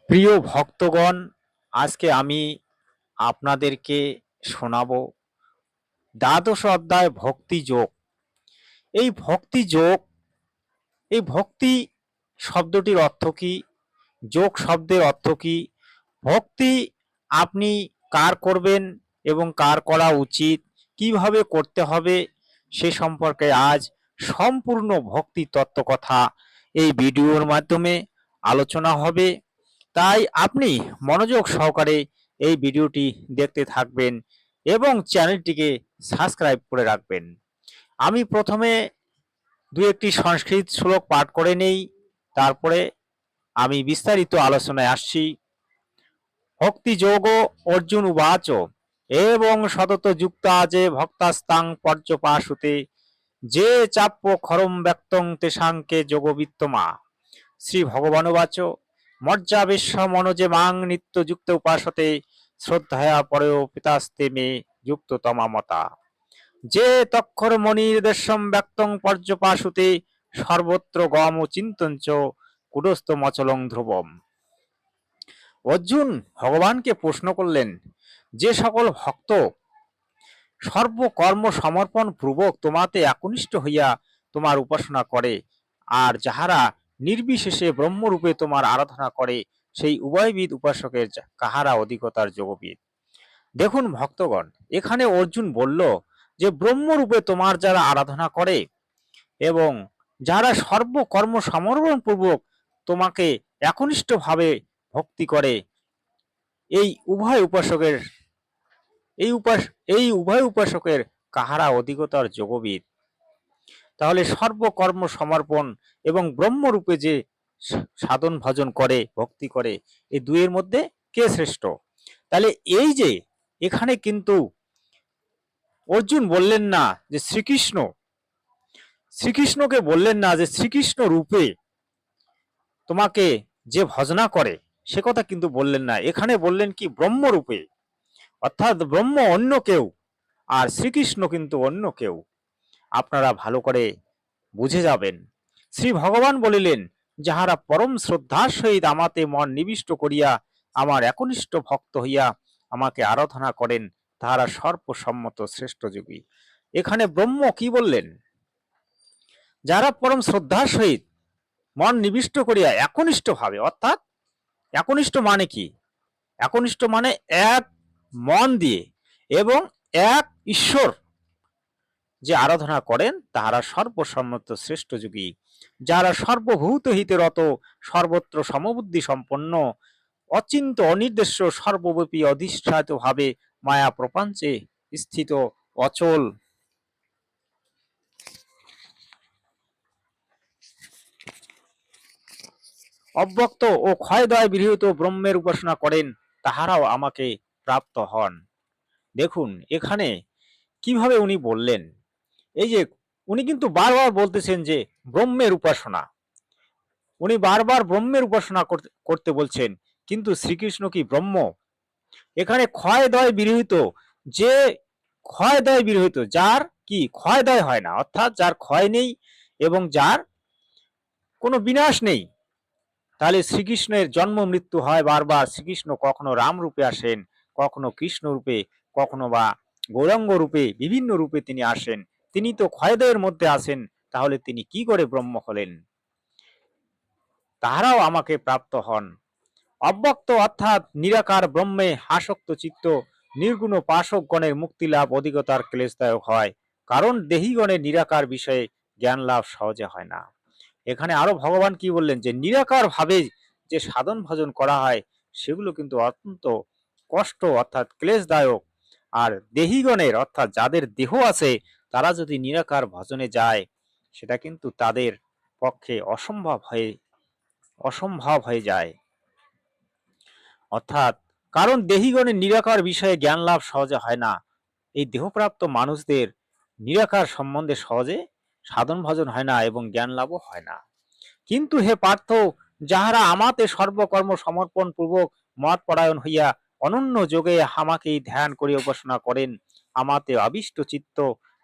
প্রিয় ভক্তগণ, আজকে আমি আপনাদেরকে শোনাবো দ্বাদশ অধ্যায় ভক্তি যোগ। এই ভক্তি যোগ, এই ভক্তি শব্দটির অর্থ কি, যোগ শব্দের অর্থ কি, ভক্তি আপনি কার করবেন এবং কার করা উচিত, কিভাবে করতে হবে, সে সম্পর্কে আজ সম্পূর্ণ ভক্তি তত্ত্ব কথা এই ভিডিওর মাধ্যমে আলোচনা হবে। তাই আপনি মনোযোগ সহকারে এই ভিডিওটি দেখতে থাকবেন এবং চ্যানেলটিকে সাবস্ক্রাইব করে রাখবেন। আমি প্রথমে দু একটি সংস্কৃত শ্লোক পাঠ করে নেই, তারপরে আমি বিস্তারিত আলোচনায় আসছি। ভক্তি যোগ অর্জুন উবাচ এবং সতত যুক্তা যে ভক্তাস্তাং পর্যপাশুতে যে চাপ্য খরম ব্যক্তং তেষাঙ্কে যোগবিত্তমা। শ্রী ভগবানুবাচ মজ্জাবেশ্য মনোজে মাং নিত্য যুক্ত উপাসতে শ্রদ্ধায়া পরেও পিতাস্তে মে যুক্ত তমামতা। যে তক্ষর মনির্দেশম ব্যক্তং পর্যপাশুতে সর্বত্র গম চিন্তঞ্চ কুটস্থ মচলং ধ্রুবম। অর্জুন ভগবানকে প্রশ্ন করলেন, যে সকল ভক্ত সর্বকর্ম সমর্পণ পূর্বক তোমাতে একনিষ্ঠ হইয়া তোমার উপাসনা করে, আর যাহারা নির্বিশেষে ব্রহ্মরূপে তোমার আরাধনা করে, সেই উভয়বিদ উপাসকের কাহারা অধিকতার যোগবিদ। দেখুন ভক্তগণ, এখানে অর্জুন বলল যে ব্রহ্মরূপে তোমার যারা আরাধনা করে এবং যারা সর্বকর্ম সমর্পণ পূর্বক তোমাকে একনিষ্ঠভাবে ভক্তি করে, এই উভয় উপাসকের এই উভয় উপাসকের কাহারা অধিকতার যোগবিদ। তাহলে সর্বকর্ম সমর্পণ এবং ব্রহ্মরূপে যে সাধন ভজন করে, ভক্তি করে, এই দুইয়ের মধ্যে কে শ্রেষ্ঠ? তাহলে এই যে এখানে কিন্তু অর্জুন বললেন না যে শ্রীকৃষ্ণকে বললেন না যে শ্রীকৃষ্ণ রূপে তোমাকে যে ভজনা করে, সে কথা কিন্তু বললেন না। এখানে বললেন কি ব্রহ্মরূপে, অর্থাৎ ব্রহ্ম অন্য কেউ আর শ্রীকৃষ্ণ কিন্তু অন্য কেউ। আপনারা ভালো করে বুঝে যাবেন। শ্রী ভগবান বলিলেন, যাহারা পরম শ্রদ্ধার সহিত আমাতে মন নিবিষ্ট করিয়া আমার একনিষ্ঠ ভক্ত হইয়া আমাকে আরাধনা করেন, তাহারা সর্বসম্মত শ্রেষ্ঠ যোগী। এখানে ব্রহ্ম কি বললেন? যারা পরম শ্রদ্ধার সহিত মন নিবিষ্ট করিয়া একনিষ্ঠ ভাবে, অর্থাৎ একনিষ্ঠ মানে কি? একনিষ্ঠ মানে এক মন দিয়ে এবং এক ঈশ্বর যে আরাধনা করেন, তাহারা সর্বসম্মত শ্রেষ্ঠ যোগী। যারা সর্বভূত হিতে রত, সর্বত্র সমবুদ্ধি সম্পন্ন, অচিন্ত অনির্দেশ্য, সর্বব্যাপী অধিষ্ঠায়িত ভাবে মায়া প্রপঞ্চে স্থিত, অচল, অব্যক্ত ও ক্ষয়দয় বিরহিত ব্রহ্মের উপাসনা করেন, তাহারাও আমাকে প্রাপ্ত হন। দেখুন এখানে কিভাবে উনি বললেন। এই যে উনি কিন্তু বারবার বলতেছেন যে ব্রহ্মের উপাসনা, উনি বারবার ব্রহ্মের উপাসনা করতে বলছেন, কিন্তু শ্রীকৃষ্ণ কি ব্রহ্ম? এখানে ক্ষয়দয় বিরহিত, যে ক্ষয়দয় বিরহিত, যার কি ক্ষয়দয় হয় না, অর্থাৎ যার ক্ষয় নেই এবং যার কোনো বিনাশ নেই। তাহলে শ্রীকৃষ্ণের জন্ম মৃত্যু হয় বারবার। শ্রীকৃষ্ণ কখনো রাম রূপে আসেন, কখনো কৃষ্ণ রূপে, কখনো বা গৌরাঙ্গ রূপে, বিভিন্ন রূপে তিনি আসেন। তিনি তো ক্ষয়দয়ের মধ্যে আসেন, তাহলে তিনি কি করে ব্রহ্ম হলেন? তাহারাও আমাকে প্রাপ্ত হন। অব্যক্ত অর্থাৎ নিরাকার ব্রহ্মে আসক্ত চিত্ত নির্গুণ উপাসকগণের মুক্তি লাভ অধিকতার ক্লেশদায়ক হয়, কারণ দেহীগণের নিরাকার বিষয়ে জ্ঞান লাভ সহজে হয় না। এখানে আরো ভগবান কি বললেন, যে নিরাকার ভাবে যে সাধন ভজন করা হয়, সেগুলো কিন্তু অত্যন্ত কষ্ট অর্থাৎ ক্লেশদায়ক। আর দেহীগণের অর্থাৎ যাদের দেহ আছে, তারা যদি নিরাকার ভজনে যায়, সেটা কিন্তু তাদের পক্ষে অসম্ভব হয়ে যায়। অর্থাৎ কারণ দেহীগণের নিরাকার বিষয়ে জ্ঞান লাভ সহজে হয় না। এই দেহপ্রাপ্ত মানুষদের নিরাকার সম্বন্ধে সহজে সাধন ভজন হয় না এবং জ্ঞান লাভও হয় না। কিন্তু হে পার্থ, যাহারা আমাতে সর্বকর্ম সমর্পণ পূর্বক মত পরায়ণ হইয়া অনন্য যোগে আমাকেই ধ্যান করিয়া উপাসনা করেন, আমাতে আবিষ্ট চিত্ত,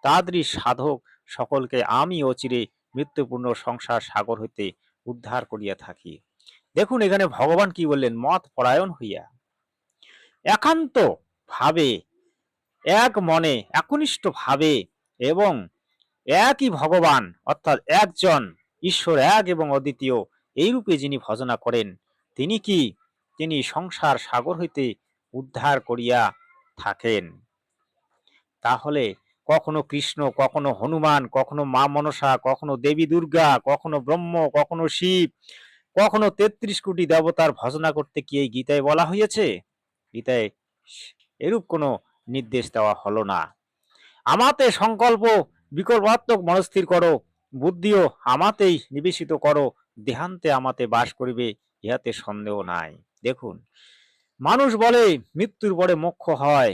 তাদৃশ সাধক সকলকে আমি অচিরে মৃত্যুপূর্ণ সংসার সাগর হইতে উদ্ধার করিয়া থাকি। দেখুন এখানে ভগবান কি বললেন, মত পরায়ণ হইয়া একান্ত ভাবে, এক মনে একনিষ্ঠ ভাবে এবং একই ভগবান অর্থাৎ একজন ঈশ্বর এক এবং অদ্বিতীয় এই রূপে যিনি ভজনা করেন, তিনি কি, তিনি সংসার সাগর হইতে উদ্ধার করিয়া থাকেন। তাহলে কখনো কৃষ্ণ, কখনো হনুমান, কখনো মা মনসা, কখনো দেবী দুর্গা, কখনো ব্রহ্ম, কখনো শিব, কখনো ৩৩ কোটি দেবতার ভজনা করতে কি এই গীতায় বলা হয়েছে? গীতায় এরূপ কোনো নির্দেশ দেওয়া হলো না। আমাতে সংকল্প বিকল্পাত্মক মনস্থির করো, বুদ্ধিও আমাতেই নিবেশিত করো, দেহান্তে আমাতে বাস করিবে, ইহাতে সন্দেহ নাই। দেখুন মানুষ বলে মৃত্যুর পরে মোক্ষ হয়,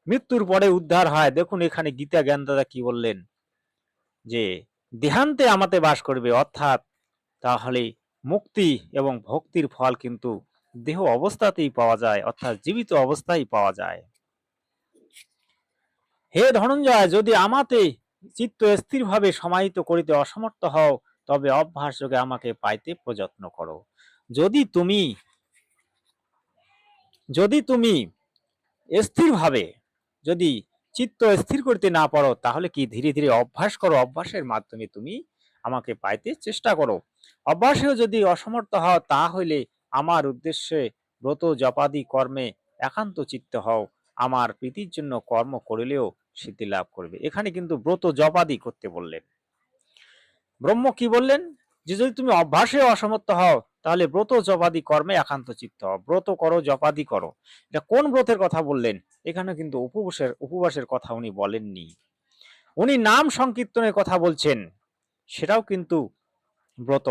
মৃত্যুর পরে উদ্ধার হয়। দেখুন এখানে গীতা জ্ঞানদাতা কি বললেন, যে দেহান্তে আমাতে বাস করবে, অর্থাৎ তাহলে মুক্তি এবং ভক্তির ফল কিন্তু দেহ অবস্থাতেই পাওয়া যায়, অর্থাৎ জীবিত অবস্থায় পাওয়া যায়। হে ধনঞ্জয়, যদি আমাতে চিত্ত স্থিরভাবে সমাহিত করিতে অসমর্থ হও, তবে অভ্যাস যোগে আমাকে পাইতে প্রযত্ন করো। যদি তুমি স্থিরভাবে যদি চিত্ত স্থির করতে না পারো, তাহলে কি ধীরে ধীরে অভ্যাস করো, অভ্যাসের মাধ্যমে তুমি আমাকে পাইতে চেষ্টা করো। অভ্যাসেও যদি অসমর্থ হও, তাহলে আমার উদ্দেশ্যে ব্রত জপাদি কর্মে একান্ত চিত্ত হও, আমার প্রীতির জন্য কর্ম করিলেও সিদ্ধি লাভ করবে। এখানে কিন্তু ব্রত জপাদি করতে বললেন। ব্রহ্ম কি বললেন, যে যদি তুমি অভ্যাসে অসমর্থ হও, তাহলে ব্রত জপাদি কর্মে একান্ত চিত্ত হও, ব্রত করো, জপাদি করো। এটা কোন ব্রতের কথা বললেন? এখানে কিন্তু উপবাসের কথা উনি বলেননি, উনি নাম সংকীর্তনের কথা বলছেন, সেটাও কিন্তু ব্রত।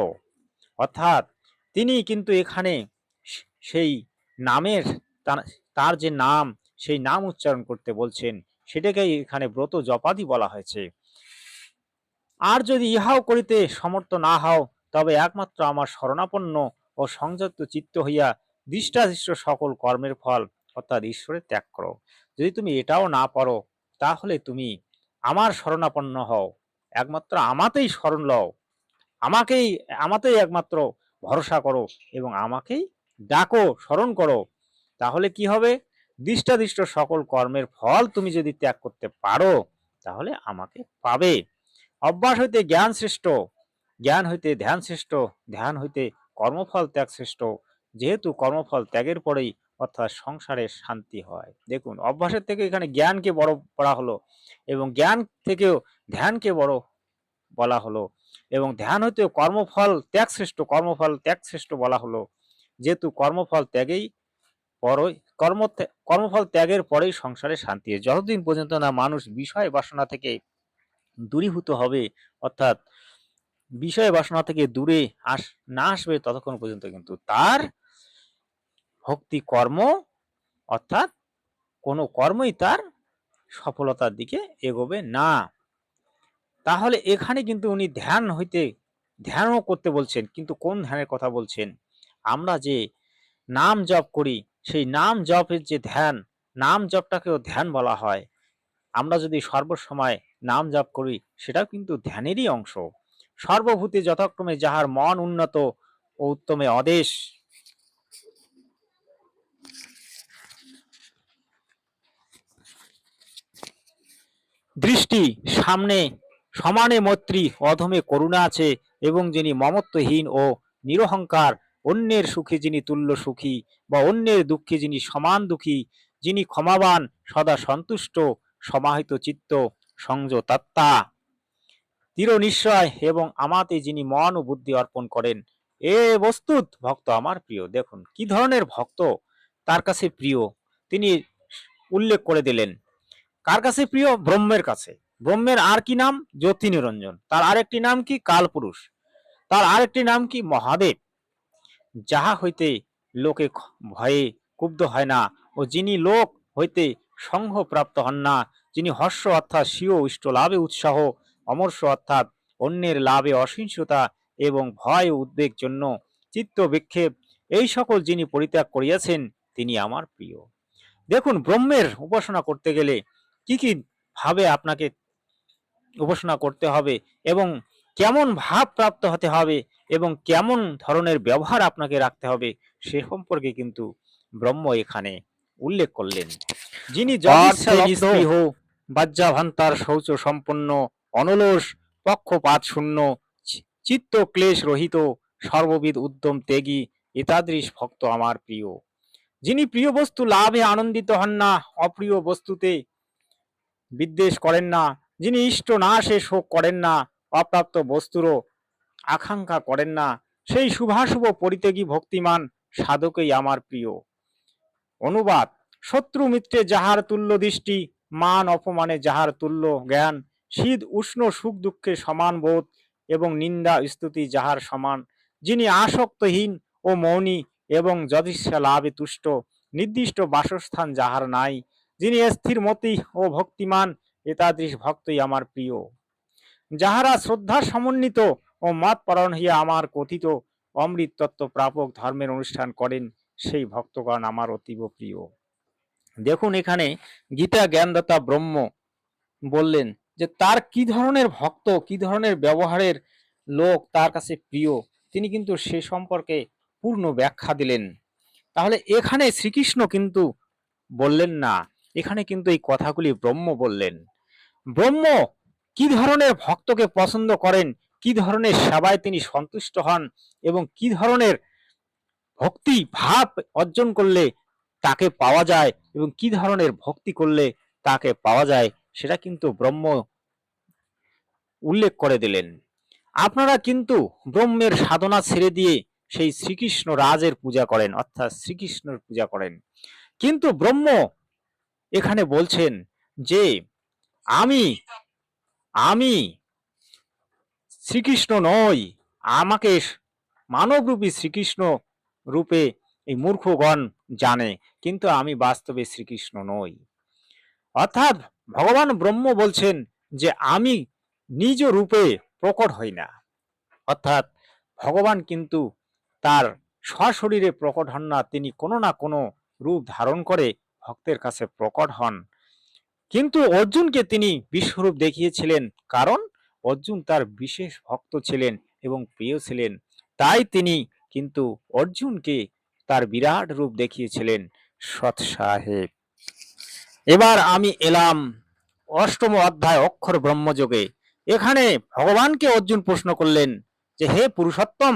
অর্থাৎ তিনি কিন্তু এখানে সেই নামের, তার যে নাম, সেই নাম উচ্চারণ করতে বলছেন, সেটাকেই এখানে ব্রত জপাদি বলা হয়েছে। আর যদি ইহাও করিতে সমর্থ না হও, তবে একমাত্র আমার শরণাপন্ন ও সংযত চিত্ত হইয়া দৃষ্টাদৃষ্ট সকল কর্মের ফল অর্থাৎ ঈশ্বরের ত্যাগ করো। যদি তুমি এটাও না পারো, তাহলে তুমি আমার শরণাপন্ন হও, একমাত্র আমাতেই শরণ লও, আমাতেই একমাত্র ভরসা করো এবং আমাকেই ডাকো, স্মরণ করো। তাহলে কি হবে, দৃষ্টাদৃষ্ট সকল কর্মের ফল তুমি যদি ত্যাগ করতে পারো, তাহলে আমাকে পাবে। অভ্যাস হইতে জ্ঞান শ্রেষ্ঠ, জ্ঞান হইতে ধ্যান শ্রেষ্ঠ, ধ্যান হইতে কর্মফল ত্যাগ শ্রেষ্ঠ, যেহেতু কর্মফল ত্যাগের পরেই অর্থাৎ সংসারে শান্তি হয়। দেখুন অভ্যাসের থেকে এখানে জ্ঞানকে বড় করা হলো এবং জ্ঞান থেকেও ধ্যানকে বড় বলা হলো এবং ধ্যান হইতেও কর্মফল ত্যাগ শ্রেষ্ঠ বলা হলো, যেহেতু কর্মফল ত্যাগেই পরই কর্মফল ত্যাগের পরেই সংসারে শান্তি। যতদিন পর্যন্ত না মানুষ বিষয় বাসনা থেকে দূরীভূত হবে, অর্থাৎ বিষয় বাসনা থেকে দূরে না আসবে, ততক্ষণ পর্যন্ত কিন্তু তার ভক্তি কর্ম অর্থাৎ কোনো কর্মই তার সফলতার দিকে এগোবে না। তাহলে এখানে কিন্তু উনি ধ্যানও করতে বলছেন, কিন্তু কোন ধ্যানের কথা বলছেন? আমরা যে নাম জপ করি, সেই নাম জপের যে ধ্যান, নাম জপটাকেও ধ্যান বলা হয়। আমরা যদি সর্বসময় নাম জপ করি, সেটাও কিন্তু ধ্যানেরই অংশ। সর্বভূতে যথাক্রমে যাহার মন উন্নত ও উত্তমে অদেশ, দৃষ্টি সামনে সমানে মৈত্রী, অধমে করুণা আছে, এবং যিনি মমত্বহীন ও নিরহংকার, অন্যের সুখে যিনি তুল্য সুখী বা অন্যের দুঃখে যিনি সমান দুঃখী, যিনি ক্ষমাবান, সদা সন্তুষ্ট, সমাহিত চিত্ত, সংযতাত্মা, দৃঢ় নিশ্চয় এবং আমাতে যিনি মন ও বুদ্ধি অর্পণ করেন, এ বস্তুত ভক্ত আমার প্রিয়। দেখুন কি ধরনের ভক্ত তার কাছে প্রিয় তিনি উল্লেখ করে দিলেন। কার কাছে প্রিয়? ব্রহ্মের কাছে। ব্রহ্মের আর কি নাম? জ্যোতি নিরঞ্জন। তার আরেকটি নাম কি? কালপুরুষ। তার আরেকটি নাম কি? মহাদেব। যাহা হইতে লোকে ভয়ে ক্ষুব্ধ হয় না ও যিনি লোক হইতে সংঘ প্রাপ্ত হন না, যিনি হর্ষ অর্থাৎ স্বীয় ইষ্ট লাভে উৎসাহ, অমর্ষ অর্থাৎ অন্যের লাভে অসহিষ্ণুতা এবং ভয় ও উদ্বেগ জন্য চিত্ত বিক্ষেপ, এই সকল যিনি পরিত্যাগ করিয়াছেন, তিনি আমার প্রিয়। দেখুন ব্রহ্মের উপাসনা করতে গেলে কি কি ভাবে আপনাকে উপাসনা করতে হবে এবং কেমন ভাব প্রাপ্ত হতে হবে এবং কেমন ধরনের ব্যবহার আপনাকে রাখতে হবে সে সম্পর্কে কিন্তু ব্রহ্ম এখানে উল্লেখ করলেন। যিনি যদিচ্ছা নিস্পৃহ, বাহ্যাভ্যন্তর শৌচ সম্পন্ন, অনলস, পক্ষপাত শূন্য, চিত্ত ক্লেশ রহিত, সর্ববিধ উদ্যম ত্যাগী, এতাদৃশ ভক্ত আমার প্রিয়। যিনি প্রিয় বস্তু লাভে আনন্দিত হন না, অপ্রিয় বস্তুতে বিদ্বেষ করেন না, যিনি ইষ্ট নাশে শোক করেন না, অপ্রাপ্ত বস্তুরও আকাঙ্ক্ষা করেন না, সেই শুভাশুভ পরিত্যাগী ভক্তিমান সাধকই আমার প্রিয়। অনুবাদ: শত্রু মিত্রে যাহার তুল্য দৃষ্টি, মান অপমানে যাহার তুল্য জ্ঞান, শীত উষ্ণ সুখ দুঃখে সমান বোধ এবং নিন্দা স্তুতি যাহার সমান, যিনি আসক্তহীন ও মৌনী এবং যদিচ্ছা লাভে তুষ্ট, নির্দিষ্ট বাসস্থান যাহার নাই, যিনি স্থিরমতি ও ভক্তিমান, এতাদৃশ ভক্তই আমার প্রিয়। যাহারা শ্রদ্ধা সমন্বিত ও মত পরায়ণ হইয়া আমার কথিত অমৃত তত্ত্ব প্রাপক ধর্মের অনুষ্ঠান করেন, সেই ভক্তগণ আমার অতীব প্রিয়। দেখুন এখানে গীতা জ্ঞানদাতা ব্রহ্ম বললেন যে তার কি ধরনের ভক্ত, কি ধরনের ব্যবহারের লোক তার কাছে প্রিয়, তিনি কিন্তু সে সম্পর্কে পূর্ণ ব্যাখ্যা দিলেন। তাহলে এখানে শ্রীকৃষ্ণ কিন্তু বললেন না, এখানে কিন্তু এই কথাগুলি ব্রহ্ম বললেন। ব্রহ্ম কি ধরনের ভক্তকে পছন্দ করেন, কি ধরনের সেবায় তিনি সন্তুষ্ট হন এবং কি ধরনের ভক্তি ভাব অর্জন করলে তাকে পাওয়া যায় এবং কি ধরনের ভক্তি করলে তাকে পাওয়া যায়, সেটা কিন্তু ব্রহ্ম উল্লেখ করে দিলেন। আপনারা কিন্তু ব্রহ্মের সাধনা ছেড়ে দিয়ে সেই শ্রীকৃষ্ণ রাজের পূজা করেন, অর্থাৎ শ্রীকৃষ্ণের পূজা করেন। কিন্তু ব্রহ্ম এখানে বলছেন যে আমি আমি শ্রীকৃষ্ণ নই, আমাকে মানবরূপী শ্রীকৃষ্ণ রূপে এই মূর্খগণ জানে, কিন্তু আমি বাস্তবে শ্রীকৃষ্ণ নই। অর্থাৎ ভগবান ব্রহ্ম বলছেন যে আমি নিজ রূপে প্রকট হই না, অর্থাৎ ভগবান কিন্তু তার সশরীরে প্রকট হন না, তিনি কোনো না কোনো রূপ ধারণ করে ভক্তের কাছে প্রকট হন। কিন্তু অর্জুনকে তিনি বিশ্বরূপ দেখিয়েছিলেন, কারণ অর্জুন তার বিশেষ ভক্ত ছিলেন এবং প্রিয় ছিলেন, তাই তিনি কিন্তু অর্জুনকে তার বিরাট রূপ দেখিয়েছিলেন। সৎ সাহেব, এবার আমি এলাম অষ্টম অধ্যায় অক্ষর ব্রহ্মযোগে। এখানে ভগবানকে অর্জুন প্রশ্ন করলেন যে হে পুরুষোত্তম,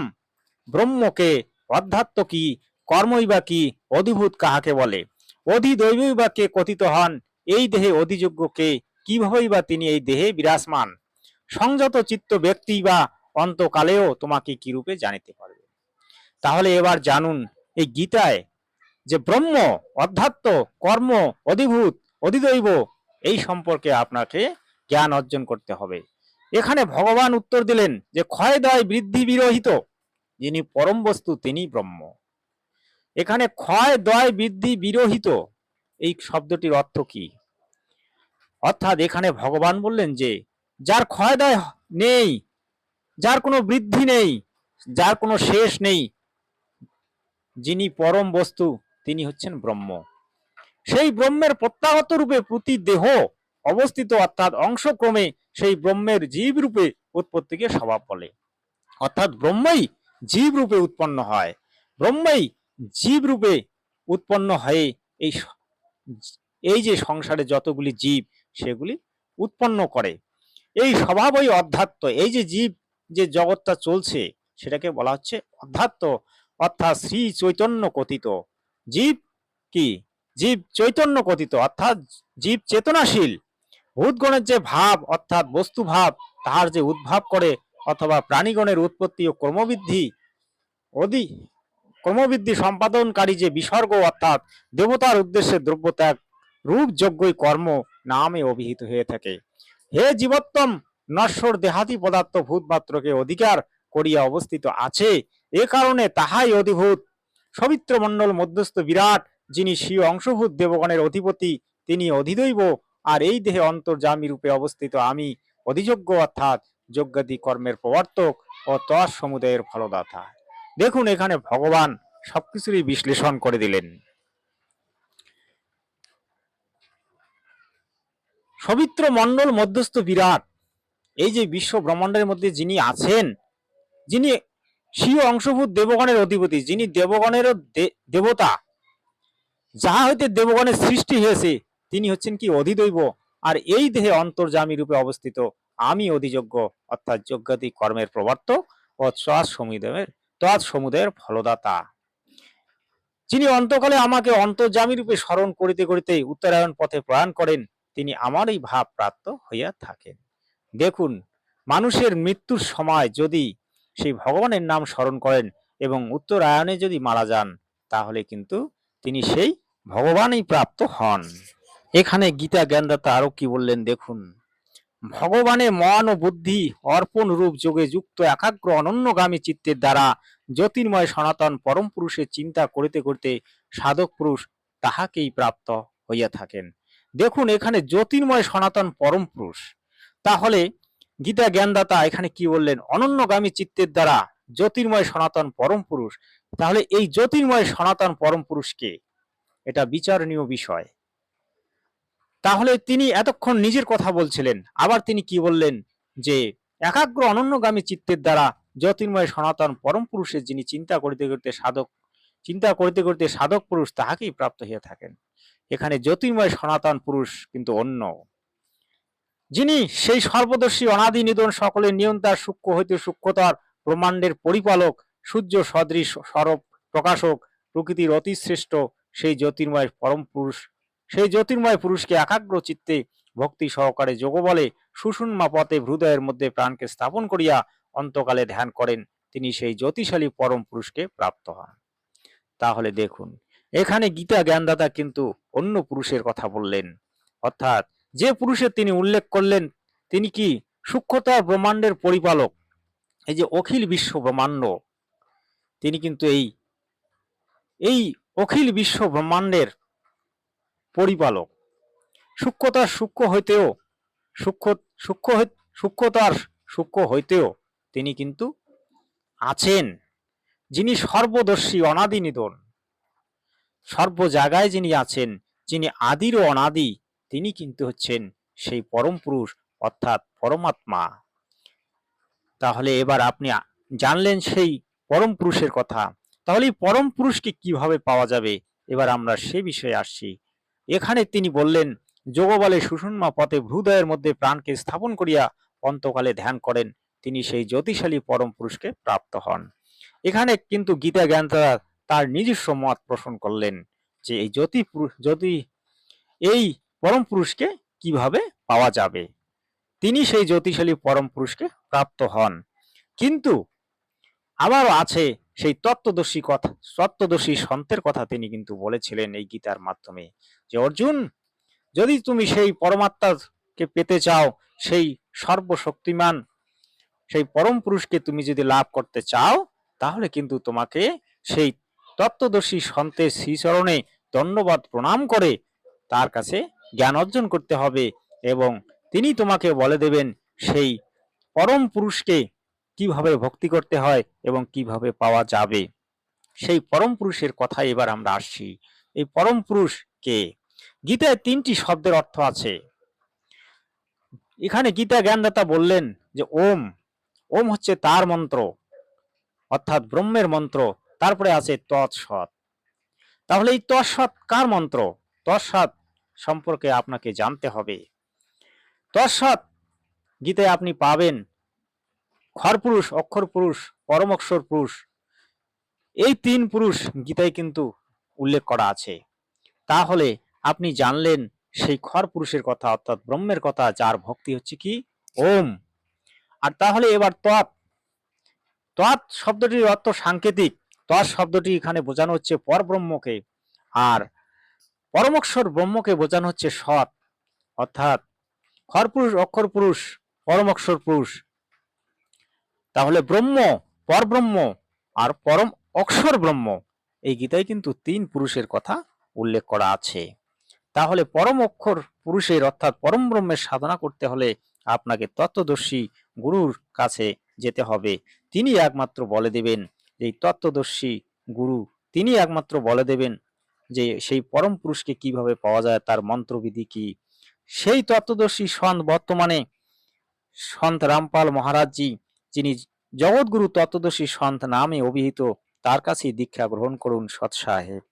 ব্রহ্মকে, অধ্যাত্ম কি, কর্মই বা কি, অধিভূত কাহাকে বলে, অধিদৈবই বা কে কথিত হন, এই দেহে অধিযোগ্য কে, কিভাবেই বা তিনি এই দেহে বিরাজমান, সংযত চিত্ত ব্যক্তি বা অন্তকালেও তোমাকে কি রূপে জানিতে পারবে। তাহলে এবার জানুন এই গীতায় যে ব্রহ্ম, অধ্যাত্ম, কর্ম, অধিভূত, অধিদৈব এই সম্পর্কে আপনাকে জ্ঞান অর্জন করতে হবে। এখানে ভগবান উত্তর দিলেন যে ক্ষয় দয় বৃদ্ধি বিরহিত যিনি পরম বস্তু তিনি ব্রহ্ম। এখানে ক্ষয় দয় বৃদ্ধি বিরহিত এই শব্দটির অর্থ কি? অর্থাৎ এখানে ভগবান বললেন যে যার ক্ষয় দয় নেই, যার কোনো বৃদ্ধি নেই, যার কোনো শেষ নেই, যিনি পরম বস্তু তিনি হচ্ছেন ব্রহ্ম। সেই ব্রহ্মের প্রত্যাগত রূপে প্রতি দেহ অবস্থিত, অর্থাৎ অংশক্রমে সেই ব্রহ্মের জীব রূপে উৎপত্তিকে স্বভাব বলে। অর্থাৎ ব্রহ্মই জীব রূপে উৎপন্ন হয়, ব্রহ্মই জীব রূপে উৎপন্ন হয়ে এই যে সংসারে যতগুলি জীব সেগুলি উৎপন্ন করে। এই স্বভাবই অধ্যাত্ম। এই যে জীব, যে জগৎটা চলছে সেটাকে বলা হচ্ছে অধ্যাত্ম, অর্থাৎ শ্রী চৈতন্য কথিত। জীব কি? জীব চৈতন্য কথিত, অর্থাৎ জীব চেতনাশীল। ভূতগণের যে ভাব অর্থাৎ বস্তু ভাব তাহার যে উদ্ভাব করে, অথবা প্রাণীগণের উৎপত্তি ও ক্রমবৃদ্ধি সম্পাদনকারী যে বিসর্গ অর্থাৎ দেবতার উদ্দেশ্যে দ্রব্যত্যাগ রূপ যজ্ঞই কর্ম নামে অভিহিত হয়ে থাকে। হে জীবোত্তম, নশ্বর দেহাদি পদার্থ ভূত মাত্রকে অধিকার করিয়া অবস্থিত আছে, এ কারণে তাহাই অধিভূত। সবিত্র মণ্ডল মধ্যস্থ বিরাট, যিনি স্বীয় অংশভূত দেবগণের অধিপতি তিনি অধিদৈব, আর এই দেহে অন্তর্যামী রূপে অবস্থিত আমি অধিযোগ্য, অর্থাৎ যজ্ঞাদি কর্মের প্রবর্তক ও তৎসমুদয়ের ফলদাতা। দেখুন এখানে ভগবান সবকিছুরই বিশ্লেষণ করে দিলেন। সবিত্র মণ্ডল মধ্যস্থ বিরাট, এই যে বিশ্ব ব্রহ্মাণ্ডের মধ্যে যিনি আছেন, যিনি স্বীয় অংশভূত দেবগণের অধিপতি, যিনি দেবগণেরও দেবতা, যাহা হইতে দেবগণের সৃষ্টি হয়েছে, তিনি হচ্ছেন কি অধিদৈব। আর এই দেহে অন্তর্যামী রূপে অবস্থিত আমি অধিযোগ্য, অর্থাৎ যজ্ঞাদি কর্মের প্রবর্তক ও তৎসমুদয়ের ফলদাতা, যিনি অন্তকালে আমাকে অন্তর্যামী রূপে স্মরণ করিতে করিতে উত্তরায়ণ পথে প্রয়াণ করেন, তিনি আমার এই ভাব প্রাপ্ত হইয়া থাকেন। দেখুন, মানুষের মৃত্যুর সময় যদি সেই ভগবানের নাম স্মরণ করেন এবং উত্তরায়ণে যদি মারা যান, তাহলে কিন্তু তিনি সেই ভগবানই প্রাপ্ত হন। এখানে গীতা জ্ঞানদাতা আরো কি বললেন দেখুন, ভগবানের মন ও বুদ্ধি অর্পণ রূপ যোগে যুক্ত একাগ্র অনন্যগামী চিত্তের দ্বারা জ্যোতির্ময় সনাতন পরম পুরুষের চিন্তা করিতে করিতে সাধক পুরুষ তাহাকেই প্রাপ্ত হইয়া থাকেন। দেখুন, এখানে জ্যোতির্ময় সনাতন পরম পুরুষ, তাহলে গীতা জ্ঞানদাতা এখানে কি বললেন, অনন্যগামী চিত্তের দ্বারা জ্যোতির্ময় সনাতন পরম পুরুষ। তাহলে এই জ্যোতির্ময় সনাতন পরম পুরুষকে, এটা বিচারণীয় বিষয়। তাহলে তিনি এতক্ষণ নিজের কথা বলছিলেন, আবার তিনি কি বললেন যে একাগ্র অনন্যগামী চিত্তের দ্বারা জ্যোতির্ময় সনাতন পরম পুরুষের যিনি চিন্তা করিতে করিতে সাধক পুরুষ তাহাকেই প্রাপ্ত হইয়া থাকেন। এখানে জ্যোতির্ময় সনাতন পুরুষ কিন্তু অন্য, যিনি সেই সর্বদর্শী অনাদি নিধন সকলের নিয়ন্তার সূক্ষ্ম হইতে সূক্ষ্মতর ব্রহ্মাণ্ডের পরিপালক সূর্য সদৃশ স্বরূপ প্রকাশক প্রকৃতির অতি শ্রেষ্ঠ সেই জ্যোতির্ময় পরম পুরুষ, সেই জ্যোতির্ময় পুরুষকে একাগ্র চিত্তে ভক্তি সহকারে যোগবলে সুষুম্না পথে হৃদয়ের মধ্যে প্রাণকে স্থাপন করিয়া অন্তকালে ধ্যান করেন, তিনি সেই জ্যোতিশালী পরম পুরুষকে প্রাপ্ত হন। তাহলে দেখুন, এখানে গীতা জ্ঞানদাতা কিন্তু অন্য পুরুষের কথা বললেন, অর্থাৎ যে পুরুষের তিনি উল্লেখ করলেন তিনি কি সূক্ষ্মতর ব্রহ্মাণ্ডের পরিপালক, এই যে অখিল বিশ্ব ব্রহ্মাণ্ড, তিনি কিন্তু এই অখিল বিশ্ব ব্রহ্মাণ্ডের পরিপালক, সূক্ষ্মতর সূক্ষ্ম হইতেও সূক্ষ্মতর সূক্ষ্ম হইতেও তিনি কিন্তু আছেন, যিনি সর্বদর্শী অনাদি নিধন, সর্ব জায়গায় যিনি আছেন, যিনি আদির ও অনাদি, তিনি কিন্তু হচ্ছেন সেই পরম পুরুষ, অর্থাৎ পরমাত্মা। তাহলে এবার আপনি জানলেন সেই পরম পুরুষের কথা। তাহলে এই পরম পুরুষকে কিভাবে পাওয়া যাবে, এবার আমরা সে বিষয়ে আসছি। এখানে তিনি বললেন, যোগবলে সুষুম্না পথে হৃদয়ের মধ্যে প্রাণকে স্থাপন করিয়া অন্তকালে ধ্যান করেন, তিনি সেই জ্যোতিশালী পরম পুরুষকে প্রাপ্ত হন। এখানে কিন্তু গীতা জ্ঞানদাতা তার নিজস্ব মত পোষণ করলেন যে এই পরম পুরুষকে কিভাবে পাওয়া যাবে, তিনি সেই জ্যোতিশালী পরম পুরুষকে প্রাপ্ত হন। কিন্তু আবারও আছে সেই তত্ত্বদর্শী সন্তের কথা তিনি কিন্তু বলেছিলেন এই গীতার মাধ্যমে, যে অর্জুন, যদি তুমি সেই পরমাত্মাকে পেতে চাও, সেই সর্বশক্তিমান সেই পরম পুরুষকে তুমি যদি লাভ করতে চাও, তাহলে কিন্তু তোমাকে সেই তত্ত্বদর্শী সন্তের শ্রীচরণে দণ্ডবত প্রণাম করে তার কাছে জ্ঞান অর্জন করতে হবে, এবং তিনি তোমাকে বলে দেবেন সেই পরম পুরুষকে কিভাবে ভক্তি করতে হয় এবং কিভাবে পাওয়া যাবে। সেই পরম পুরুষের কথা এবার আমরা আসছি। এই পরম পুরুষ কে? গীতায় 3টি শব্দের অর্থ আছে। এখানে গীতা জ্ঞানদাতা বললেন যে ওম, ওম হচ্ছে তার মন্ত্র, অর্থাৎ ব্রহ্মের মন্ত্র। তারপরে আছে তৎসৎ। তাহলে এই তৎসৎ কার মন্ত্র? তৎসৎ সম্পর্কে আপনাকে জানতে হবে। তৎসৎ গীতায় আপনি পাবেন ক্ষর পুরুষ, অক্ষর পুরুষ, পরম অক্ষর পুরুষ, এই 3 পুরুষ গীতায় কিন্তু উল্লেখ করা আছে। তাহলে আপনি জানলেন সেই ক্ষর পুরুষের কথা, অর্থাৎ ব্রহ্মের কথা, যার ভক্তি হচ্ছে কি ওম। আর তাহলে এবার তৎ, তৎ শব্দটির অর্থ সাংকেতিক। তৎ শব্দটি এখানে বোঝানো হচ্ছে পরব্রহ্মকে, আর পরমক্ষর ব্রহ্মকে বোঝানো হচ্ছে সৎ, অর্থাৎ ক্ষর পুরুষ, অক্ষর পুরুষ, পরম অক্ষর পুরুষ। তাহলে ব্রহ্ম, পরব্রহ্ম আর পরম অক্ষর ব্রহ্ম, এই গীতায় কিন্তু 3 পুরুষের কথা উল্লেখ করা আছে। তাহলে পরম অক্ষর পুরুষের অর্থাৎ পরম ব্রহ্মের সাধনা করতে হলে আপনাকে তত্ত্বদর্শী গুরুর কাছে যেতে হবে। তিনি একমাত্র বলে দেবেন যে তত্ত্বদর্শী গুরু, তিনি একমাত্র বলে দেবেন যে সেই পরম পুরুষকে কিভাবে পাওয়া যায়, তার মন্ত্রবিধি কি। সেই তত্ত্বদর্শী সন্ত বর্তমানে সন্ত রামপাল মহারাজজি, যিনি জগৎগুরু তত্ত্বদর্শী সন্ত নামে অভিহিত, তার কাছেই দীক্ষা গ্রহণ করুন সৎ সাহেব।